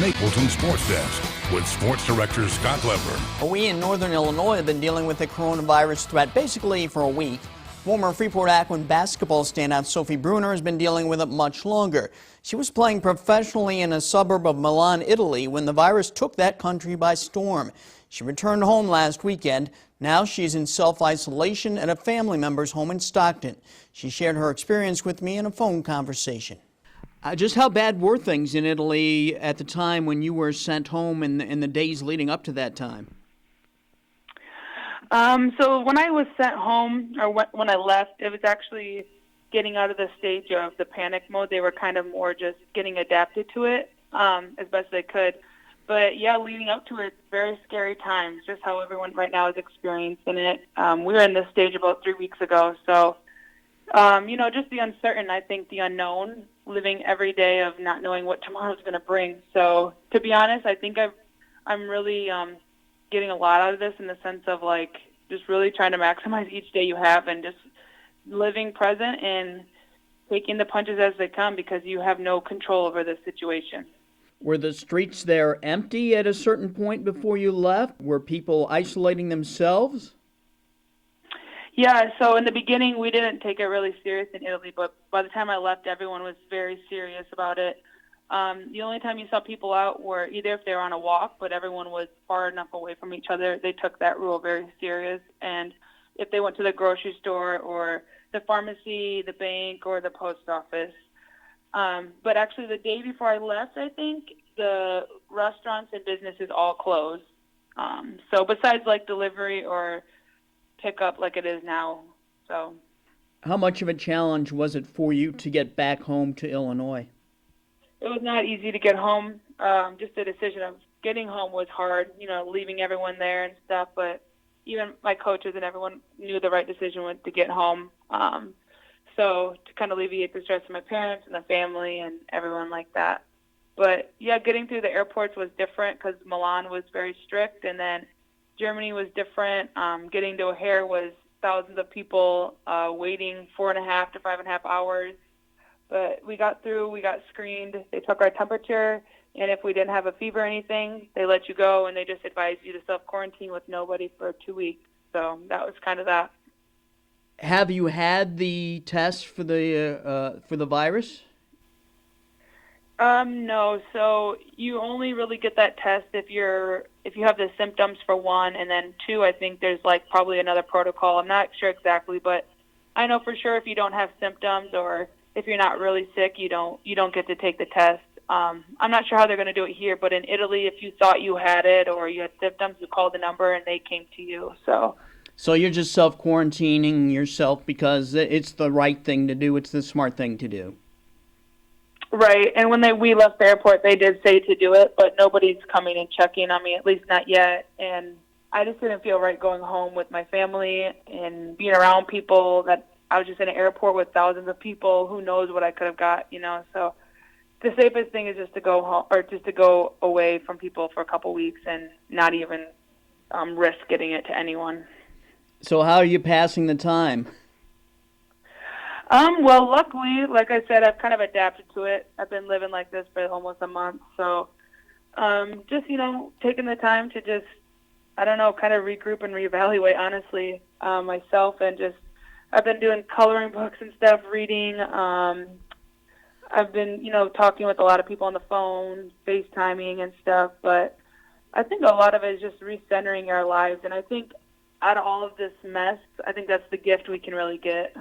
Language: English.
Mapleton Sports Desk with Sports Director Scott Lever. We in northern Illinois have been dealing with the coronavirus threat basically for a week. Former Freeport-Akron basketball standout Sophie Brunner has been dealing with it much longer. She was playing professionally in a suburb of Milan, Italy, when the virus took that country by storm. She returned home last weekend. Now she's in self-isolation at a family member's home in Stockton. She shared her experience with me in a phone conversation. Just how bad were things in Italy at the time when you were sent home in the days leading up to that time? So when I was sent home, or when I left, it was actually getting out of the stage of the panic mode. They were kind of more just getting adapted to it as best they could. But yeah, leading up to it, very scary times, just how everyone right now is experiencing it. We were in this stage about 3 weeks ago. So, just the uncertain, I think the unknown, living every day of not knowing what tomorrow's going to bring. So to be honest, I think I'm really getting a lot out of this in the sense of like just really trying to maximize each day you have and just living present and taking the punches as they come because you have no control over this situation. Were the streets there empty at a certain point before you left? Were people isolating themselves? Yeah, so in the beginning we didn't take it really serious in Italy, but by the time I left, everyone was very serious about it. The only time you saw people out were either if they were on a walk, but everyone was far enough away from each other. They took that rule very serious. And if they went to the grocery store or the pharmacy, the bank, or the post office. But actually the day before I left, I think, the restaurants and businesses all closed. So besides like delivery or pickup like it is now. So, how much of a challenge was it for you to get back home to Illinois? It was not easy to get home. Just the decision of getting home was hard, leaving everyone there and stuff. But even my coaches and everyone knew the right decision was to get home. So to kind of alleviate the stress of my parents and the family and everyone like that. But yeah, getting through the airports was different because Milan was very strict, and then Germany was different. Getting to O'Hare was thousands of people waiting 4.5 to 5.5 hours. But we got through, we got screened, they took our temperature, and if we didn't have a fever or anything, they let you go, and they just advised you to self-quarantine with nobody for 2 weeks. So that was kind of that. Have you had the test for the virus? No. So you only really get that test if you have the symptoms for one, and then two, I think there's like probably another protocol. I'm not sure exactly, but I know for sure if you don't have symptoms or if you're not really sick, you don't get to take the test. I'm not sure how they're going to do it here, but in Italy, if you thought you had it or you had symptoms, you called the number and they came to you. So you're just self-quarantining yourself because it's the right thing to do. It's the smart thing to do. Right. And when we left the airport, they did say to do it, but nobody's coming and checking on me, at least not yet. And I just didn't feel right going home with my family and being around people that I was just in an airport with thousands of people. Who knows what I could have got, So the safest thing is just to go home or just to go away from people for a couple weeks and not even risk getting it to anyone. So how are you passing the time? Well, luckily, like I said, I've kind of adapted to it. I've been living like this for almost a month. So just, taking the time to just, kind of regroup and reevaluate, honestly, myself and just I've been doing coloring books and stuff, reading. I've been, talking with a lot of people on the phone, FaceTiming and stuff. But I think a lot of it is just recentering our lives. And I think out of all of this mess, I think that's the gift we can really get.